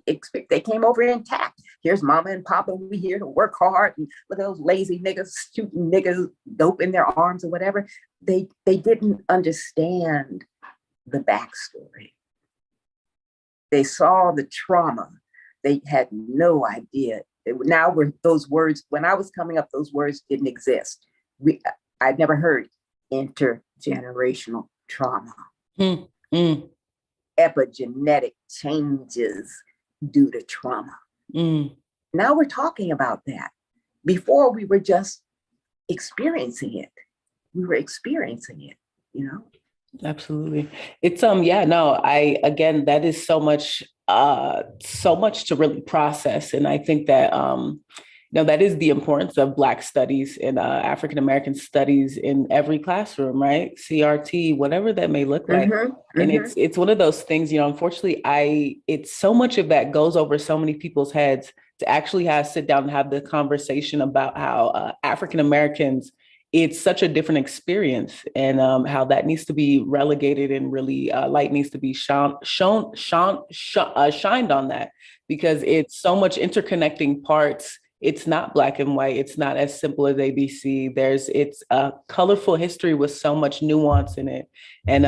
They came over intact. Here's mama and papa, we here to work hard, and look at those lazy niggas shooting niggas dope in their arms or whatever. They didn't understand the backstory. They saw the trauma. They had no idea. Now those words, when I was coming up, those words didn't exist. I'd never heard intergenerational trauma. Epigenetic changes due to trauma. Now we're talking about that. Before we were just experiencing it. We were experiencing it, Absolutely. It's again, that is so much to really process. And I think that that is the importance of Black studies and African American studies in every classroom, right? CRT, whatever that may look like. And it's one of those things, unfortunately, it's so much of that goes over so many people's heads to actually sit down and have the conversation about how African Americans, it's such a different experience, and how that needs to be relegated, and really light needs to be shined on that, because it's so much interconnecting parts. It's not Black and white. It's not as simple as ABC. It's a colorful history with so much nuance in it. And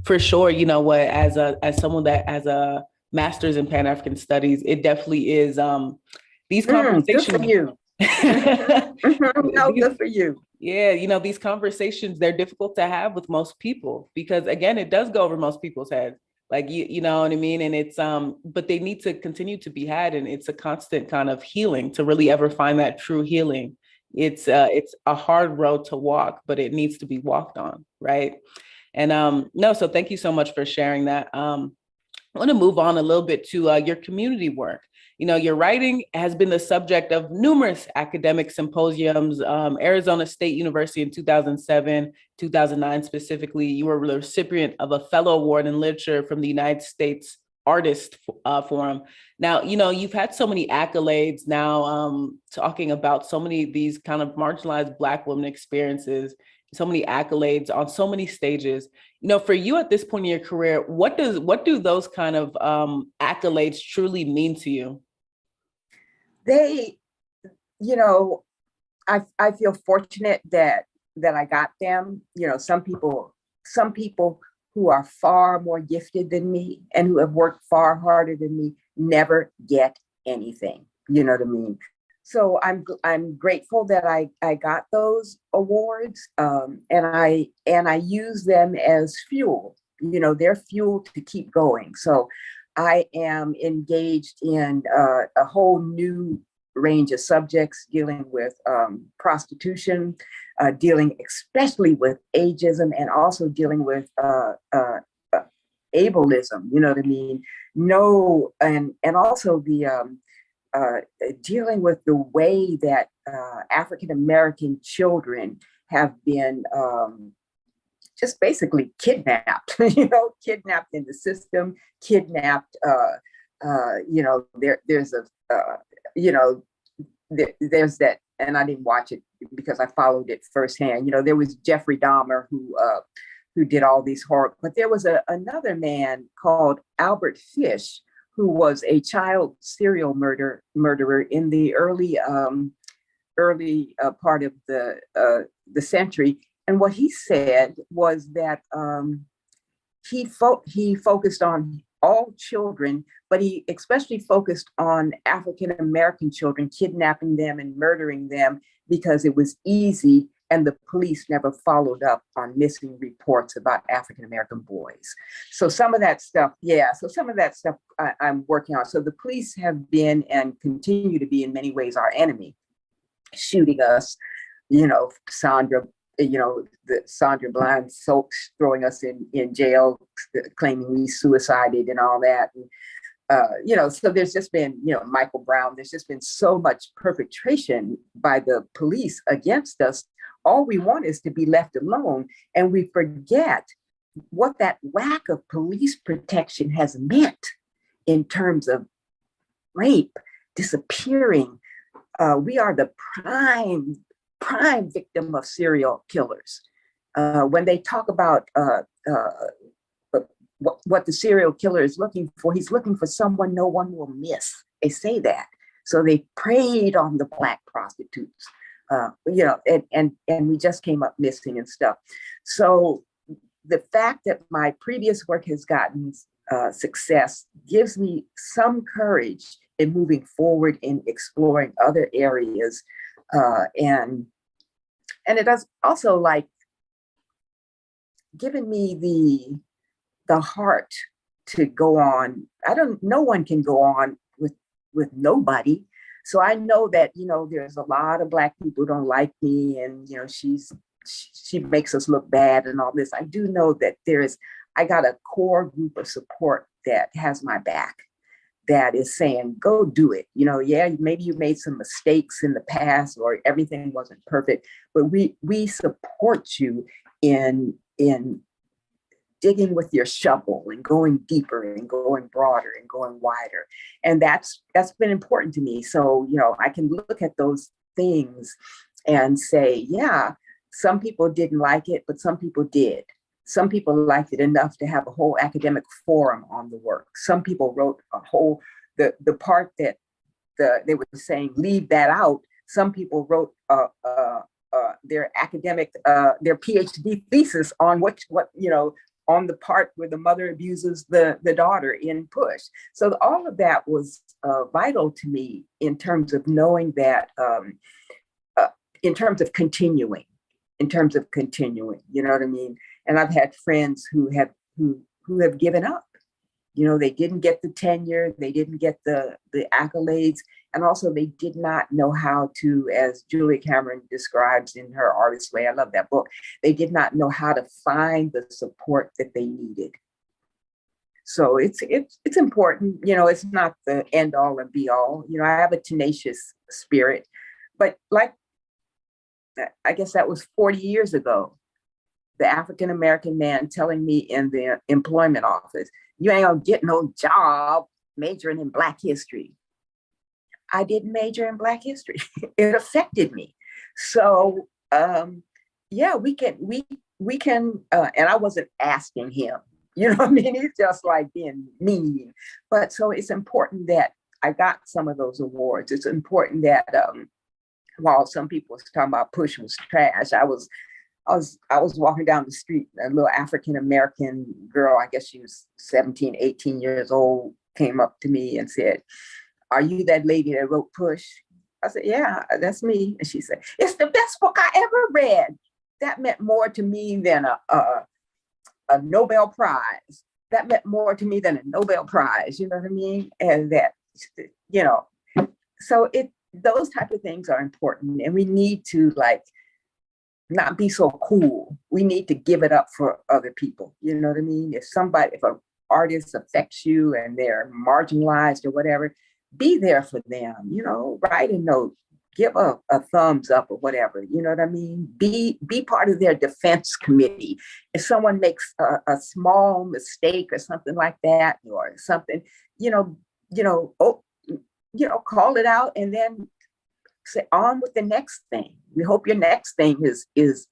for sure, as someone that has a master's in Pan-African studies, it definitely is these conversations. Good for you. No, good for you. Yeah, these conversations, they're difficult to have with most people, because again, it does go over most people's heads. Like, you know what I mean? And it's, but they need to continue to be had. And it's a constant kind of healing to really ever find that true healing. It's a hard road to walk, but it needs to be walked on. Right. And so thank you so much for sharing that. I want to move on a little bit to your community work. Your writing has been the subject of numerous academic symposiums. Arizona State University in 2007, 2009 specifically, you were the recipient of a fellow award in literature from the United States Artist Forum. Now, you've had so many accolades now, talking about so many of these kind of marginalized Black women experiences, so many accolades on so many stages. For you at this point in your career, what do those kind of accolades truly mean to you? They, I feel fortunate that I got them. Some people who are far more gifted than me and who have worked far harder than me never get anything. You know what I mean? So I'm grateful that I got those awards, and I use them as fuel. They're fuel to keep going. So I am engaged in a whole new range of subjects dealing with prostitution, dealing especially with ageism, and also dealing with ableism. You know what I mean? No, and also the dealing with the way that African American children have been just basically kidnapped, kidnapped in the system, kidnapped, there's that, and I didn't watch it because I followed it firsthand. There was Jeffrey Dahmer who did all these horror, but there was another man called Albert Fish, who was a child serial murderer in the early part of the century. And what he said was that he focused on all children, but he especially focused on African American children, kidnapping them and murdering them because it was easy, and the police never followed up on missing reports about African American boys. So some of that stuff, I'm working on. So the police have been and continue to be in many ways our enemy, shooting us, Sandra Bland throwing us in jail, claiming we suicided and all that. So there's just been, Michael Brown, there's just been so much perpetration by the police against us. All we want is to be left alone. And we forget what that lack of police protection has meant in terms of rape, disappearing. We are the prime victim of serial killers. When they talk about what the serial killer is looking for, he's looking for someone no one will miss. They say that. So they preyed on the Black prostitutes, and we just came up missing and stuff. So the fact that my previous work has gotten success gives me some courage in moving forward in exploring other areas. And it does also like given me the heart to go on. No one can go on with nobody. So I know that, there's a lot of Black people who don't like me, and, she makes us look bad and all this. I do know that I got a core group of support that has my back, that is saying, go do it. Yeah, maybe you made some mistakes in the past or everything wasn't perfect, but we support you in digging with your shovel and going deeper and going broader and going wider. And that's been important to me. So, I can look at those things and say, yeah, some people didn't like it, but some people did. Some people liked it enough to have a whole academic forum on the work. Some people wrote a whole, the part that they were saying, leave that out. Some people wrote their academic, their PhD thesis on what on the part where the mother abuses the daughter in Push. So all of that was vital to me in terms of knowing that, in terms of continuing, you know what I mean? And I've had friends who have given up. They didn't get the tenure, they didn't get the accolades, and also they did not know how to, as Julia Cameron describes in her Artist's Way, I love that book, they did not know how to find the support that they needed. So it's important, it's not the end all and be all. I have a tenacious spirit, but like, I guess that was 40 years ago, the African-American man telling me in the employment office, you ain't gonna get no job majoring in Black history. I didn't major in Black history. It affected me. So yeah, we can, and I wasn't asking him, what I mean? It's just like being mean. But so it's important that I got some of those awards. It's important that while some people was talking about Push was trash, I was walking down the street, a little African-American girl, I guess she was 17, 18 years old, came up to me and said, are you that lady that wrote Push? I said, yeah, that's me. And she said, it's the best book I ever read. That meant more to me than a Nobel Prize. That meant more to me than a Nobel Prize, you know what I mean? And that, so those type of things are important, and we need to not be so cool. We need to give it up for other people. You know what I mean? If an artist affects you and they're marginalized or whatever, be there for them, write a note, give a thumbs up or whatever, you know what I mean? Be part of their defense committee. If someone makes a small mistake or something like that, or something, call it out and then say on with the next thing. We hope your next thing is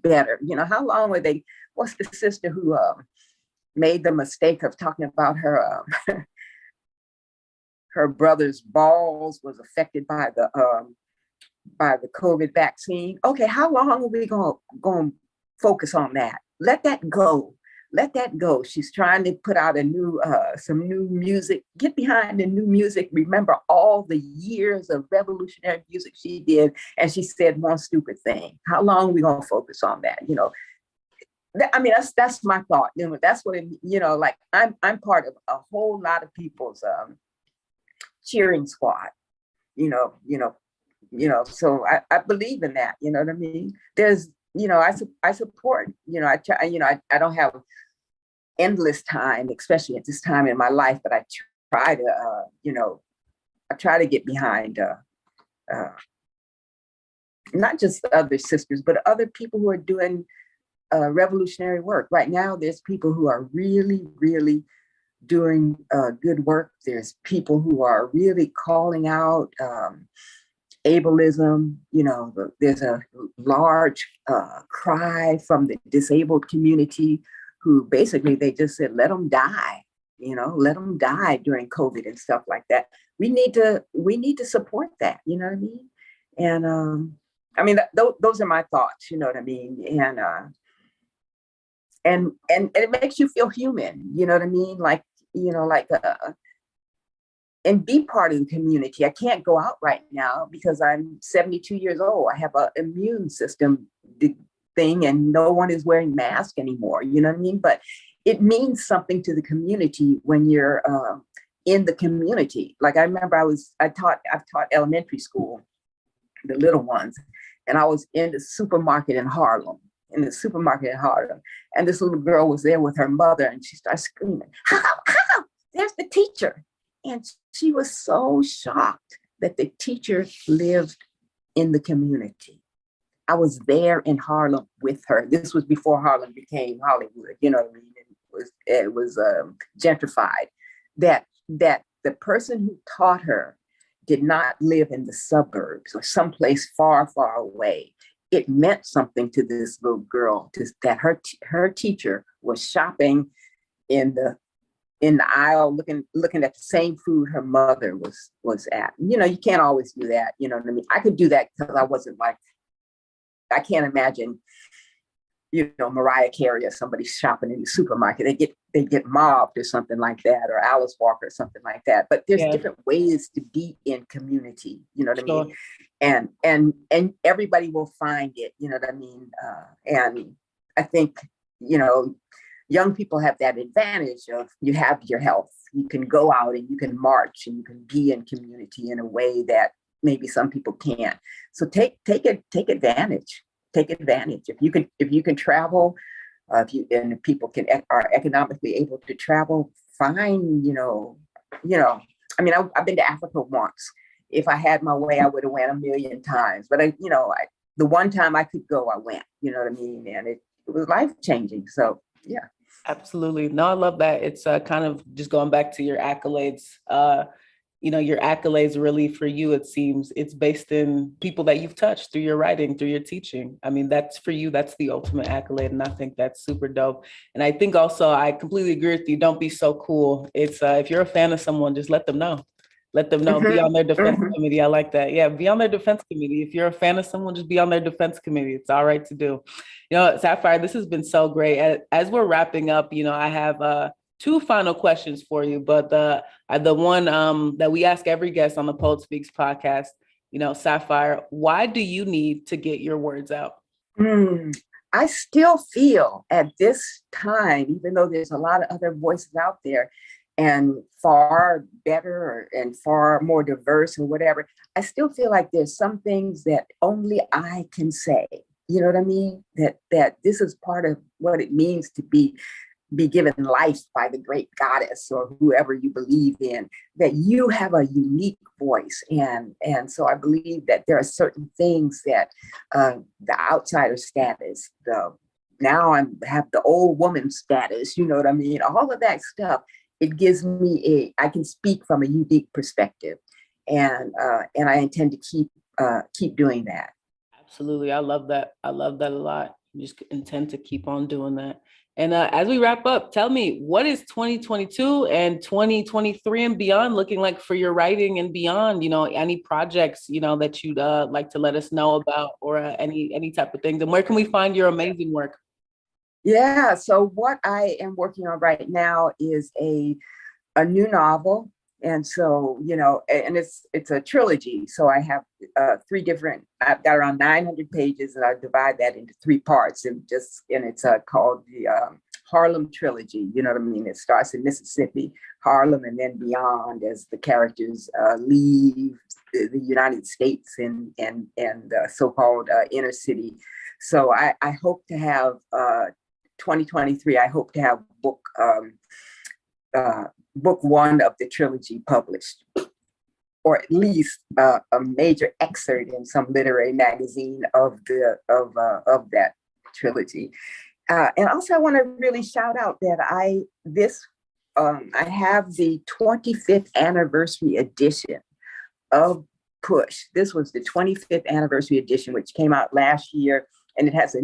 better. How long were they? What's the sister who made the mistake of talking about her her brother's balls was affected by the COVID vaccine? Okay, how long are we going to focus on that? Let that go. Let that go. She's trying to put out some new music. Get behind the new music. Remember all the years of revolutionary music she did, and she said one stupid thing. How long are we gonna focus on that? That's my thought. That's what I'm part of a whole lot of people's cheering squad. So I believe in that. You know what I mean? There's I support, I don't have endless time, especially at this time in my life, but I try to, I try to get behind not just other sisters, but other people who are doing revolutionary work. Right now, there's people who are really, really doing good work. There's people who are really calling out ableism. There's a large cry from the disabled community who basically they just said, let them die, let them die during COVID and stuff like that. We need to support that, you know what I mean? And those are my thoughts, you know what I mean? And it makes you feel human, you know what I mean? And be part of the community. I can't go out right now because I'm 72 years old. I have an immune system thing and no one is wearing masks anymore, you know what I mean? But it means something to the community when you're in the community. Like I remember I've taught elementary school, the little ones, and I was in the supermarket in Harlem. And this little girl was there with her mother and she started screaming, how, there's the teacher. And she was so shocked that the teacher lived in the community. I was there in Harlem with her. This was before Harlem became Hollywood, you know what I mean? It was gentrified. That the person who taught her did not live in the suburbs or someplace far, far away. It meant something to this little girl that her teacher was shopping in the aisle, looking at the same food her mother was at. You can't always do that. You know what I mean? I could do that because I can't imagine, Mariah Carey or somebody shopping in the supermarket. They get mobbed or something like that, or Alice Walker or something like that. But there's different ways to be in community. You know what I mean? And everybody will find it. You know what I mean? And I think young people have that advantage of you have your health. You can go out and you can march and you can be in community in a way that maybe some people can't. So take advantage. Take advantage. If you can travel, if people are economically able to travel, fine. I've been to Africa once. If I had my way, I would have went a million times. But the one time I could go, I went. You know what I mean? And it was life changing. So yeah. Absolutely. No, I love that. It's kind of just going back to your accolades. Your accolades really for you, it seems it's based in people that you've touched through your writing, through your teaching. I mean, that's for you, that's the ultimate accolade. And I think that's super dope. And I think also, I completely agree with you. Don't be so cool. It's if you're a fan of someone, just let them know. Let them know, be on their defense committee. I like that. Yeah, be on their defense committee. If you're a fan of someone, just be on their defense committee. It's all right to do. Sapphire, this has been so great. As we're wrapping up, I have two final questions for you, but the one that we ask every guest on the Poet Speaks podcast, Sapphire, why do you need to get your words out? I still feel at this time, even though there's a lot of other voices out there, and far better and far more diverse and whatever, I still feel like there's some things that only I can say. You know what I mean? That this is part of what it means to be given life by the great goddess or whoever you believe in, that you have a unique voice. And so I believe that there are certain things that the outsider status, now I have the old woman status, you know what I mean? All of that stuff. It gives me I can speak from a unique perspective, and I intend to keep doing that. Absolutely, I love that. I love that a lot. Just intend to keep on doing that. And as we wrap up, tell me, what is 2022 and 2023 and beyond looking like for your writing and beyond? Any projects that you'd like to let us know about, or any type of things. And where can we find your amazing work? Yeah, so what I am working on right now is a new novel. And so, and it's a trilogy. So I have I've got around 900 pages, and I divide that into 3 parts, and it's called the Harlem Trilogy. You know what I mean? It starts in Mississippi, Harlem, and then beyond as the characters leave the United States and the so-called inner city. So I hope to have 2023, I hope to have a book book one of the trilogy published, or at least a major excerpt in some literary magazine of that trilogy. And also, I want to really shout out that I have the 25th anniversary edition of Push. This was the 25th anniversary edition, which came out last year, and it has a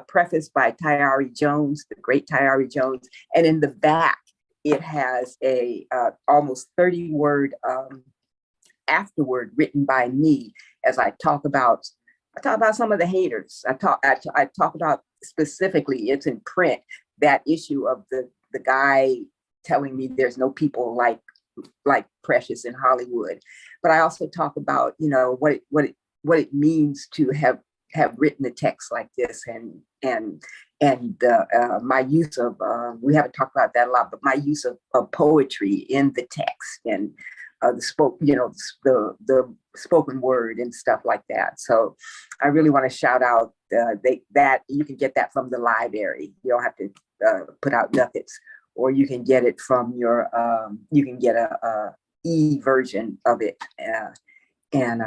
preface by Tayari Jones, the great Tayari Jones, and in the back it has a almost 30-word afterword written by me as I talk about some of the haters. I talk about specifically, it's in print, that issue of the guy telling me there's no people like Precious in Hollywood. But I also talk about, what it means to have written a text like this, and my use of we haven't talked about that a lot, but my use of poetry in the text, and the spoken word and stuff like that. So I really want to shout out that you can get that from the library. You don't have to put out nuggets, or you can get it from you can get a e-version of it. And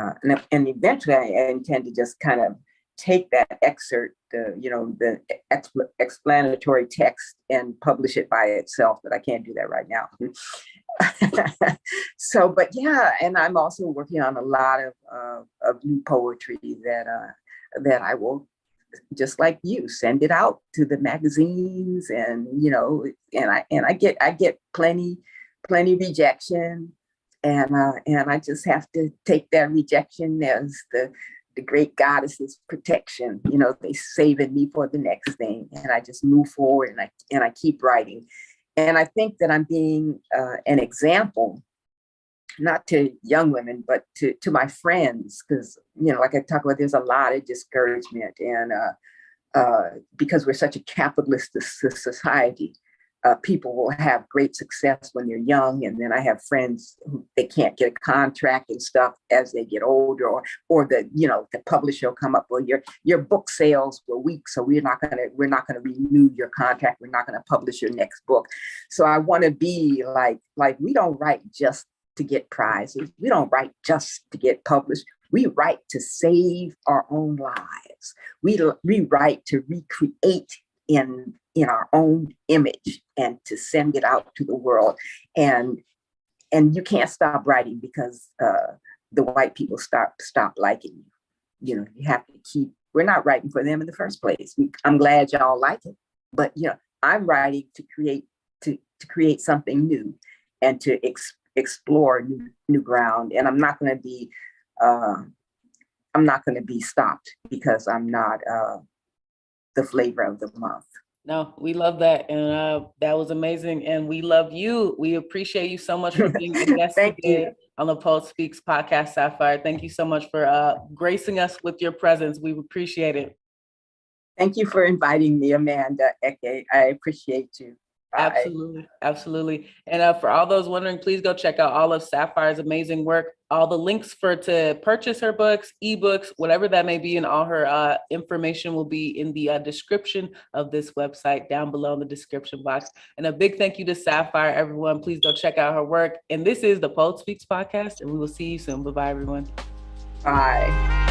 eventually I intend to just kind of take that excerpt, the explanatory text, and publish it by itself, but I can't do that right now. So, but yeah, and I'm also working on a lot of new poetry that I will, just like you, send it out to the magazines, and I get plenty rejection, and I just have to take that rejection as the great goddess's protection. They saving me for the next thing, and I just move forward, and I keep writing. And I think that I'm being an example, not to young women, but to my friends, because, like I talk about, there's a lot of discouragement, and because we're such a capitalist society, people will have great success when they're young, and then I have friends who they can't get a contract and stuff as they get older, or the publisher will come up, well, your book sales were weak, so we're not gonna renew your contract, we're not gonna publish your next book. So I want to be like we don't write just to get prizes, we don't write just to get published. We write to save our own lives. We write to recreate in our own image, and to send it out to the world. And you can't stop writing because the white people stop liking you. You have to keep. We're not writing for them in the first place. I'm glad y'all like it, but I'm writing to create something new, and to explore new ground. And I'm not going to be stopped because I'm not the flavor of the month. No, we love that. And that was amazing. And we love you. We appreciate you so much for being a guest today on the Poet Speaks podcast, Sapphire. Thank you so much for gracing us with your presence. We appreciate it. Thank you for inviting me, Amanda Eke. I appreciate you. Bye. Absolutely. And for all those wondering, please go check out all of Sapphire's amazing work. All the links to purchase her books, ebooks, whatever that may be, and all her information will be in the description of this website down below in the description box. And a big thank you to Sapphire, everyone. Please go check out her work. And this is the Poet Speaks podcast, and we will see you soon. Bye-bye, everyone. Bye.